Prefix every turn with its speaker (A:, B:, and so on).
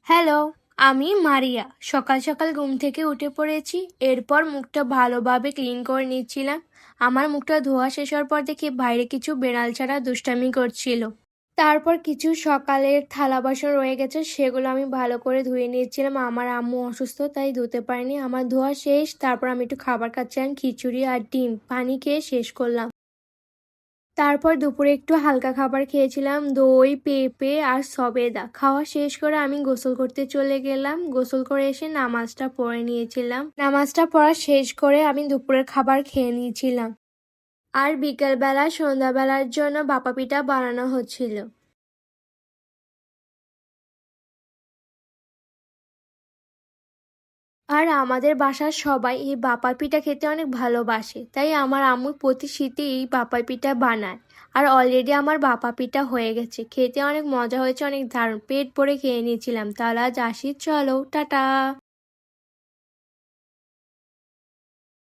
A: Hello, আমি মারিয়া। সকাল সকাল ঘুম থেকে উঠে পড়েছি। এরপর মুখটা ভালোভাবে ক্লিন করে নিচ্ছিলাম। আমার মুখটা ধোয়া শেষ হওয়ার পর দেখি বাইরে কিছু বেড়াল ছাড়া দুষ্টামি করছিল। তারপর কিছু সকালের থালা বাসন রয়ে গেছে, সেগুলো আমি ভালো করে ধুয়ে নিয়েছিলাম। আমার আম্মু অসুস্থ, তাই ধুতে পারিনি। আমার ধোয়া শেষ। তারপর আমি একটু খাবার খাচ্ছিলাম, খিচুড়ি আর ডিম। পানি খেয়ে শেষ করলাম। তারপর দুপুরে একটু হালকা খাবার খেয়েছিলাম, দই, পেঁপে আর সবেদা। খাওয়া শেষ করে আমি গোসল করতে চলে গেলাম। গোসল করে এসে নামাজটা পড়ে নিয়েছিলাম। নামাজটা পড়া শেষ করে আমি দুপুরের খাবার খেয়ে নিয়েছিলাম। আর বিকেলবেলা সন্ধ্যাবেলার জন্য ভাপা পিঠা বানানো হচ্ছিল। আর আমাদের বাসার সবাই এই ভাপা পিঠা খেতে অনেক ভালোবাসে, তাই আমার আম্মু প্রতি শীতে এই ভাপা পিঠা বানায়। আর অলরেডি আমার ভাপা পিঠা হয়ে গেছে, খেতে অনেক মজা হয়েছে, অনেক দারুণ। পেট ভরে খেয়ে নিয়েছিলাম। তাহলে আজ আসি, চলো, টাটা।